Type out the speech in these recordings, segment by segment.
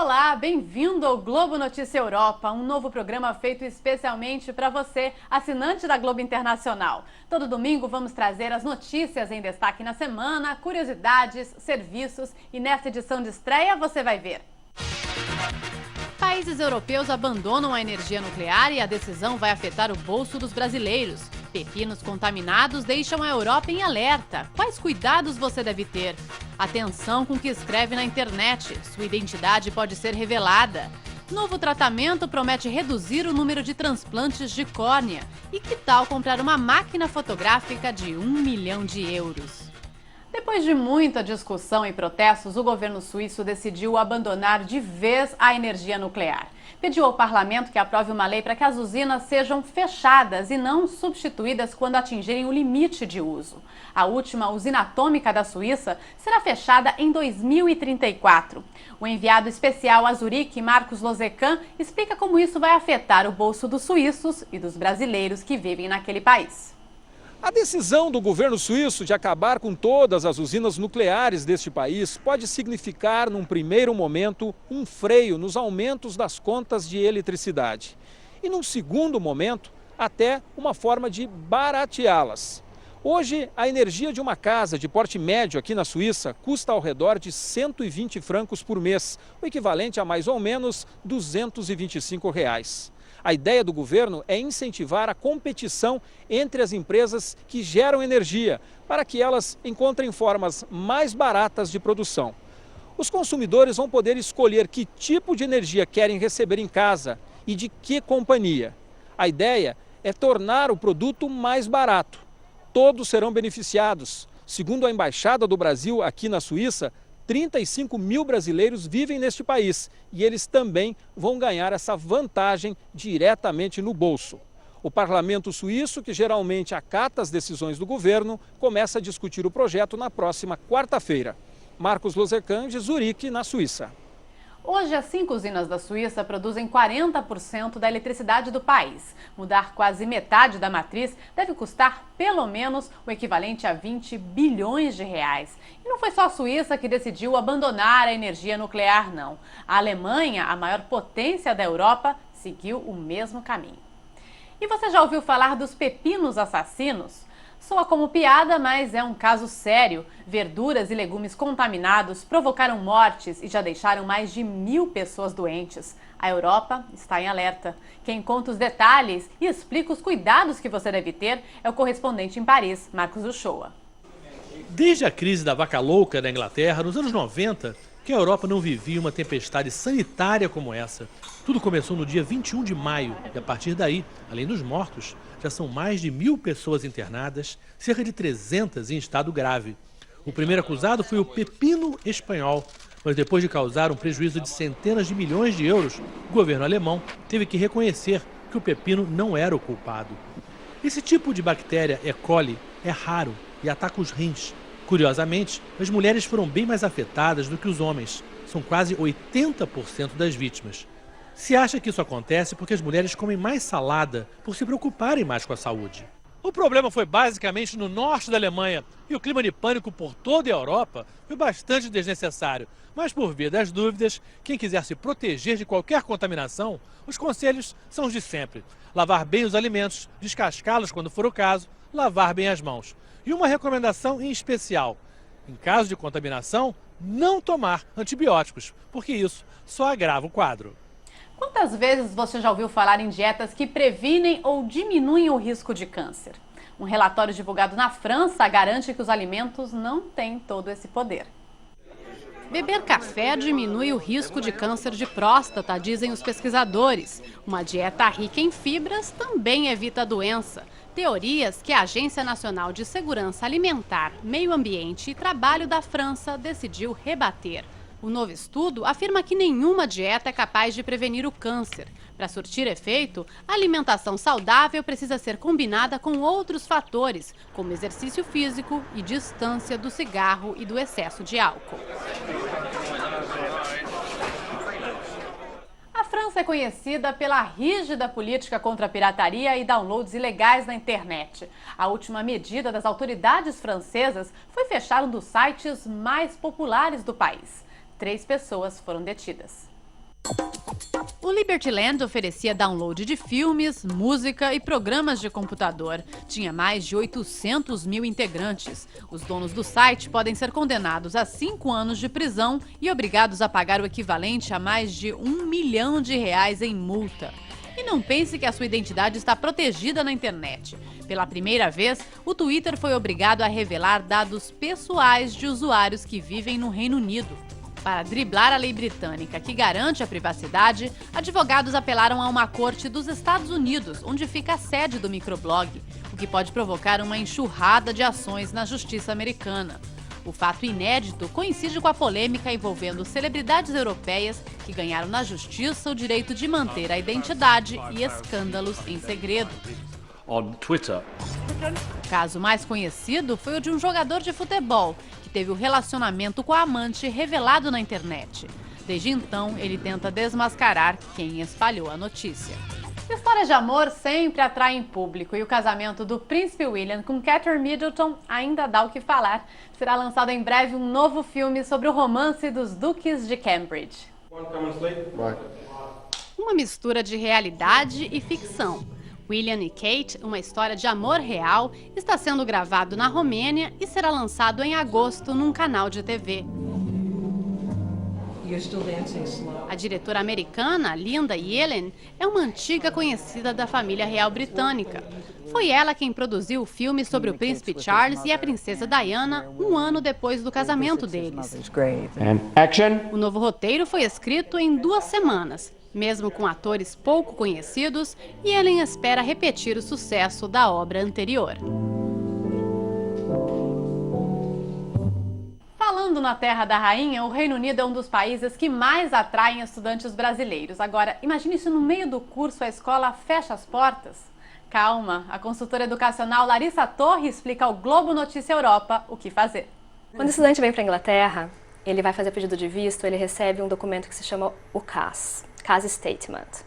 Olá, bem-vindo ao Globo Notícia Europa, um novo programa feito especialmente para você, assinante da Globo Internacional. Todo domingo vamos trazer as notícias em destaque na semana, curiosidades, serviços e nessa edição de estreia você vai ver. Países europeus abandonam a energia nuclear e a decisão vai afetar o bolso dos brasileiros. Pepinos contaminados deixam a Europa em alerta. Quais cuidados você deve ter? Atenção com o que escreve na internet. Sua identidade pode ser revelada. Novo tratamento promete reduzir o número de transplantes de córnea. E que tal comprar uma máquina fotográfica de 1 milhão de euros? Depois de muita discussão e protestos, o governo suíço decidiu abandonar de vez a energia nuclear. Pediu ao parlamento que aprove uma lei para que as usinas sejam fechadas e não substituídas quando atingirem o limite de uso. A última usina atômica da Suíça será fechada em 2034. O enviado especial a Zurique, Marcos Lozecan, explica como isso vai afetar o bolso dos suíços e dos brasileiros que vivem naquele país. A decisão do governo suíço de acabar com todas as usinas nucleares deste país pode significar, num primeiro momento, um freio nos aumentos das contas de eletricidade. E, num segundo momento, até uma forma de barateá-las. Hoje, a energia de uma casa de porte médio aqui na Suíça custa ao redor de 120 francos por mês, o equivalente a mais ou menos R$ 225. A ideia do governo é incentivar a competição entre as empresas que geram energia, para que elas encontrem formas mais baratas de produção. Os consumidores vão poder escolher que tipo de energia querem receber em casa e de que companhia. A ideia é tornar o produto mais barato. Todos serão beneficiados. Segundo a Embaixada do Brasil aqui na Suíça, 35 mil brasileiros vivem neste país e eles também vão ganhar essa vantagem diretamente no bolso. O parlamento suíço, que geralmente acata as decisões do governo, começa a discutir o projeto na próxima quarta-feira. Marcos Lozecan, de Zurique, na Suíça. Hoje, as 5 usinas da Suíça produzem 40% da eletricidade do país. Mudar quase metade da matriz deve custar pelo menos o equivalente a 20 bilhões de reais. E não foi só a Suíça que decidiu abandonar a energia nuclear, não. A Alemanha, a maior potência da Europa, seguiu o mesmo caminho. E você já ouviu falar dos pepinos assassinos? Soa como piada, mas é um caso sério. Verduras e legumes contaminados provocaram mortes e já deixaram mais de 1.000 pessoas doentes. A Europa está em alerta. Quem conta os detalhes e explica os cuidados que você deve ter é o correspondente em Paris, Marcos Uchoa. Desde a crise da vaca louca da Inglaterra, nos anos 90, que a Europa não vivia uma tempestade sanitária como essa. Tudo começou no dia 21 de maio e a partir daí, além dos mortos, já são mais de 1.000 pessoas internadas, cerca de 300 em estado grave. O primeiro acusado foi o pepino espanhol, mas depois de causar um prejuízo de centenas de milhões de euros, o governo alemão teve que reconhecer que o pepino não era o culpado. Esse tipo de bactéria E. coli é raro e ataca os rins. Curiosamente, as mulheres foram bem mais afetadas do que os homens. São quase 80% das vítimas. Se acha que isso acontece porque as mulheres comem mais salada por se preocuparem mais com a saúde. O problema foi basicamente no norte da Alemanha e o clima de pânico por toda a Europa foi bastante desnecessário. Mas por via das dúvidas, quem quiser se proteger de qualquer contaminação, os conselhos são os de sempre. Lavar bem os alimentos, descascá-los quando for o caso, lavar bem as mãos. E uma recomendação em especial: em caso de contaminação, não tomar antibióticos, porque isso só agrava o quadro. Quantas vezes você já ouviu falar em dietas que previnem ou diminuem o risco de câncer? Um relatório divulgado na França garante que os alimentos não têm todo esse poder. Beber café diminui o risco de câncer de próstata, dizem os pesquisadores. Uma dieta rica em fibras também evita a doença. Teorias que a Agência Nacional de Segurança Alimentar, Meio Ambiente e Trabalho da França decidiu rebater. O novo estudo afirma que nenhuma dieta é capaz de prevenir o câncer. Para surtir efeito, a alimentação saudável precisa ser combinada com outros fatores, como exercício físico e distância do cigarro e do excesso de álcool. A França é conhecida pela rígida política contra a pirataria e downloads ilegais na internet. A última medida das autoridades francesas foi fechar um dos sites mais populares do país. 3 pessoas foram detidas. O Liberty Land oferecia download de filmes, música e programas de computador. Tinha mais de 800 mil integrantes. Os donos do site podem ser condenados a 5 anos de prisão e obrigados a pagar o equivalente a mais de R$1 milhão em multa. E não pense que a sua identidade está protegida na internet. Pela primeira vez, o Twitter foi obrigado a revelar dados pessoais de usuários que vivem no Reino Unido. Para driblar a lei britânica que garante a privacidade, advogados apelaram a uma corte dos Estados Unidos, onde fica a sede do microblog, o que pode provocar uma enxurrada de ações na justiça americana. O fato inédito coincide com a polêmica envolvendo celebridades europeias que ganharam na justiça o direito de manter a identidade e escândalos em segredo. On Twitter. O caso mais conhecido foi o de um jogador de futebol que teve o relacionamento com a amante revelado na internet. Desde então, ele tenta desmascarar quem espalhou a notícia. Histórias de amor sempre atraem público e o casamento do príncipe William com Catherine Middleton ainda dá o que falar. Será lançado em breve um novo filme sobre o romance dos duques de Cambridge. Uma mistura de realidade e ficção. William e Kate, uma história de amor real, está sendo gravado na Romênia e será lançado em agosto num canal de TV. A diretora americana, Linda Yellen, é uma antiga conhecida da família real britânica. Foi ela quem produziu o filme sobre o príncipe Charles e a princesa Diana um ano depois do casamento deles. O novo roteiro foi escrito em 2 semanas. Mesmo com atores pouco conhecidos, Yellen espera repetir o sucesso da obra anterior. Falando na Terra da Rainha, o Reino Unido é um dos países que mais atraem estudantes brasileiros. Agora, imagine se no meio do curso a escola fecha as portas. Calma, a consultora educacional Larissa Torre explica ao Globo Notícia Europa o que fazer. Quando o estudante vem para a Inglaterra, ele vai fazer pedido de visto, ele recebe um documento que se chama o CAS Statement.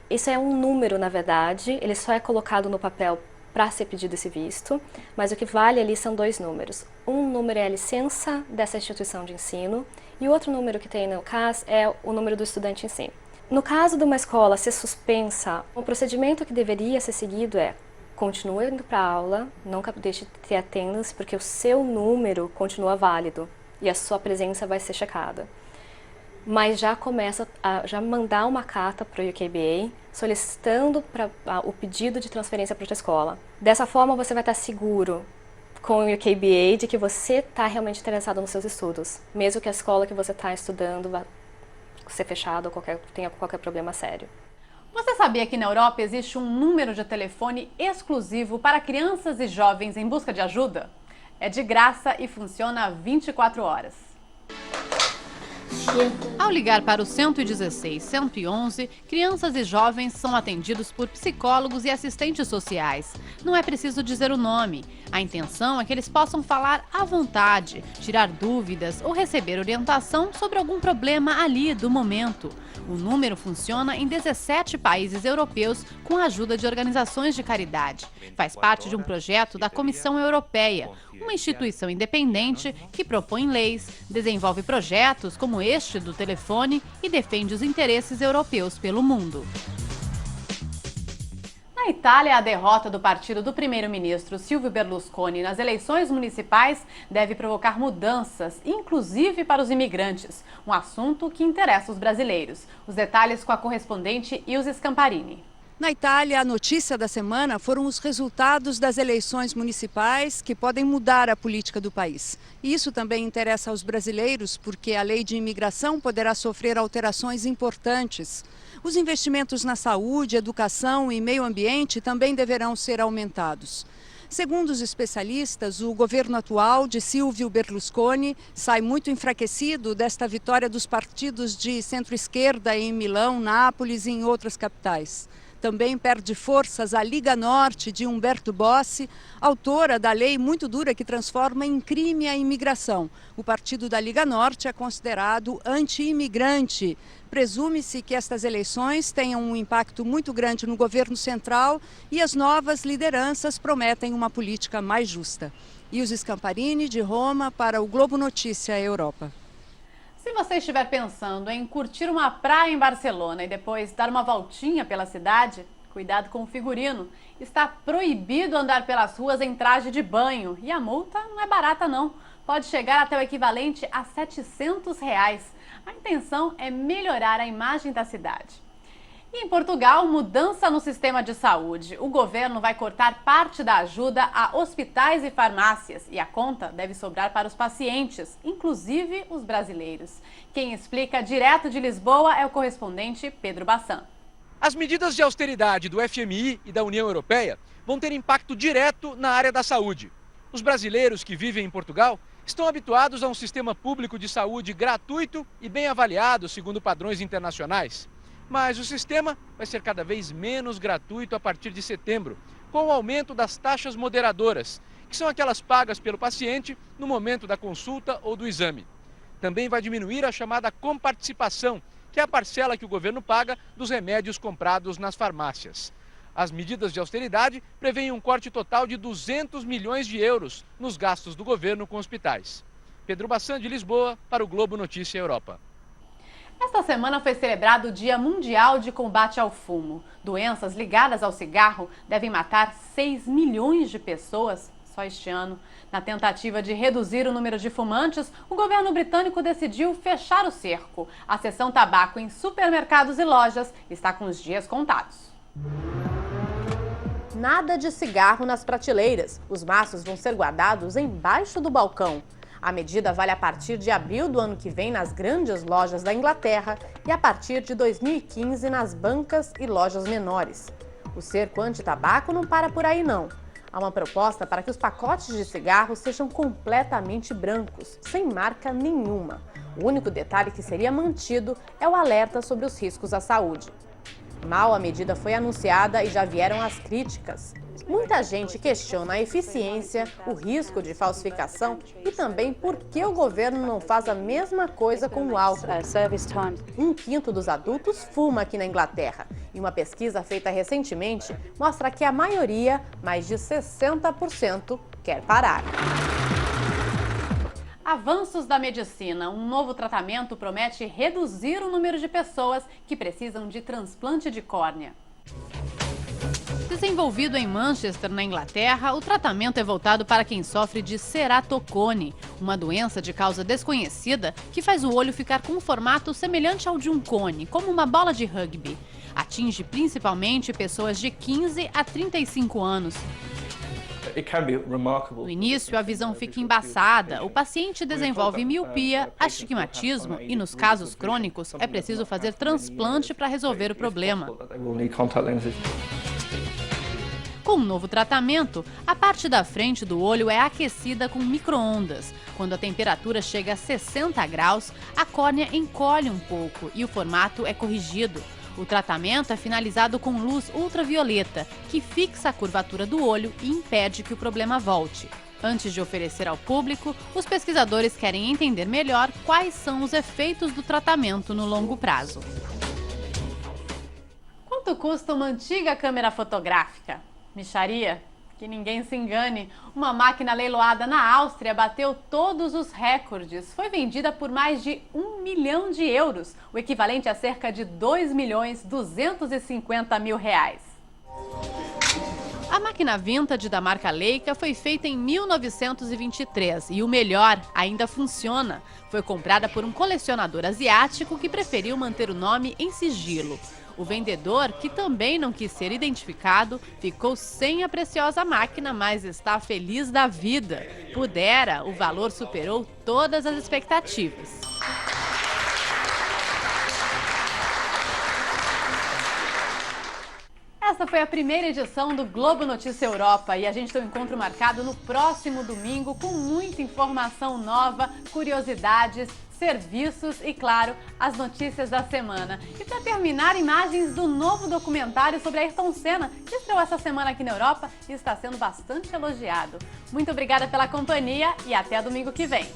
Isso é um número, na verdade, ele só é colocado no papel para ser pedido esse visto, mas o que vale ali são 2 números. Um número é a licença dessa instituição de ensino e o outro número que tem no CAS é o número do estudante em si. No caso de uma escola ser suspensa, o procedimento que deveria ser seguido é: continue indo para a aula, nunca deixe de ter attendance, porque o seu número continua válido e a sua presença vai ser checada. Mas já começa a mandar uma carta para o UKBA solicitando o pedido de transferência para outra escola. Dessa forma você vai estar seguro com o UKBA de que você está realmente interessado nos seus estudos, mesmo que a escola que você está estudando vá ser fechada ou tenha qualquer problema sério. Você sabia que na Europa existe um número de telefone exclusivo para crianças e jovens em busca de ajuda? É de graça e funciona 24 horas. Ao ligar para o 116 111, crianças e jovens são atendidos por psicólogos e assistentes sociais. Não é preciso dizer o nome. A intenção é que eles possam falar à vontade, tirar dúvidas ou receber orientação sobre algum problema ali do momento. O número funciona em 17 países europeus com a ajuda de organizações de caridade. Faz parte de um projeto da Comissão Europeia, uma instituição independente que propõe leis, desenvolve projetos como este do telefone e defende os interesses europeus pelo mundo. Na Itália, a derrota do partido do primeiro-ministro Silvio Berlusconi nas eleições municipais deve provocar mudanças, inclusive para os imigrantes, um assunto que interessa os brasileiros. Os detalhes com a correspondente Ilse Scamparini. Na Itália, a notícia da semana foram os resultados das eleições municipais que podem mudar a política do país. E isso também interessa aos brasileiros, porque a lei de imigração poderá sofrer alterações importantes. Os investimentos na saúde, educação e meio ambiente também deverão ser aumentados. Segundo os especialistas, o governo atual de Silvio Berlusconi sai muito enfraquecido desta vitória dos partidos de centro-esquerda em Milão, Nápoles e em outras capitais. Também perde forças a Liga Norte de Umberto Bossi, autora da lei muito dura que transforma em crime a imigração. O partido da Liga Norte é considerado anti-imigrante. Presume-se que estas eleições tenham um impacto muito grande no governo central e as novas lideranças prometem uma política mais justa. Ilse Scamparini, de Roma, para o Globo Notícia Europa. Se você estiver pensando em curtir uma praia em Barcelona e depois dar uma voltinha pela cidade, cuidado com o figurino. Está proibido andar pelas ruas em traje de banho e a multa não é barata não. Pode chegar até o equivalente a R$ 700. A intenção é melhorar a imagem da cidade. E em Portugal, mudança no sistema de saúde. O governo vai cortar parte da ajuda a hospitais e farmácias e a conta deve sobrar para os pacientes, inclusive os brasileiros. Quem explica direto de Lisboa é o correspondente Pedro Bassan. As medidas de austeridade do FMI e da União Europeia vão ter impacto direto na área da saúde. Os brasileiros que vivem em Portugal estão habituados a um sistema público de saúde gratuito e bem avaliado segundo padrões internacionais. Mas o sistema vai ser cada vez menos gratuito a partir de setembro, com o aumento das taxas moderadoras, que são aquelas pagas pelo paciente no momento da consulta ou do exame. Também vai diminuir a chamada comparticipação, que é a parcela que o governo paga dos remédios comprados nas farmácias. As medidas de austeridade prevêem um corte total de 200 milhões de euros nos gastos do governo com hospitais. Pedro Bassan, de Lisboa, para o Globo Notícia Europa. Esta semana foi celebrado o Dia Mundial de Combate ao Fumo. Doenças ligadas ao cigarro devem matar 6 milhões de pessoas só este ano. Na tentativa de reduzir o número de fumantes, o governo britânico decidiu fechar o cerco. A seção tabaco em supermercados e lojas está com os dias contados. Nada de cigarro nas prateleiras. Os maços vão ser guardados embaixo do balcão. A medida vale a partir de abril do ano que vem nas grandes lojas da Inglaterra e a partir de 2015 nas bancas e lojas menores. O cerco anti-tabaco não para por aí não. Há uma proposta para que os pacotes de cigarro sejam completamente brancos, sem marca nenhuma. O único detalhe que seria mantido é o alerta sobre os riscos à saúde. Mal a medida foi anunciada e já vieram as críticas. Muita gente questiona a eficiência, o risco de falsificação e também por que o governo não faz a mesma coisa com o álcool. 1/5 dos adultos fuma aqui na Inglaterra e uma pesquisa feita recentemente mostra que a maioria, mais de 60%, quer parar. Avanços da medicina. Um novo tratamento promete reduzir o número de pessoas que precisam de transplante de córnea. Desenvolvido em Manchester, na Inglaterra, o tratamento é voltado para quem sofre de ceratocone, uma doença de causa desconhecida que faz o olho ficar com um formato semelhante ao de um cone, como uma bola de rugby. Atinge principalmente pessoas de 15 a 35 anos. No início, a visão fica embaçada, o paciente desenvolve miopia, astigmatismo e, nos casos crônicos, é preciso fazer transplante para resolver o problema. Com o novo tratamento, a parte da frente do olho é aquecida com micro-ondas. Quando a temperatura chega a 60 graus, a córnea encolhe um pouco e o formato é corrigido. O tratamento é finalizado com luz ultravioleta, que fixa a curvatura do olho e impede que o problema volte. Antes de oferecer ao público, os pesquisadores querem entender melhor quais são os efeitos do tratamento no longo prazo. Quanto custa uma antiga câmera fotográfica? Mixaria? Que ninguém se engane, uma máquina leiloada na Áustria bateu todos os recordes. Foi vendida por mais de 1 milhão de euros, o equivalente a cerca de 2.250.000 reais. A máquina vintage da marca Leica foi feita em 1923 e o melhor, ainda funciona. Foi comprada por um colecionador asiático que preferiu manter o nome em sigilo. O vendedor, que também não quis ser identificado, ficou sem a preciosa máquina, mas está feliz da vida. Pudera, o valor superou todas as expectativas. Essa foi a primeira edição do Globo Notícia Europa e a gente tem um encontro marcado no próximo domingo com muita informação nova, curiosidades, serviços e, claro, as notícias da semana. E para terminar, imagens do novo documentário sobre Ayrton Senna, que estreou essa semana aqui na Europa e está sendo bastante elogiado. Muito obrigada pela companhia e até domingo que vem.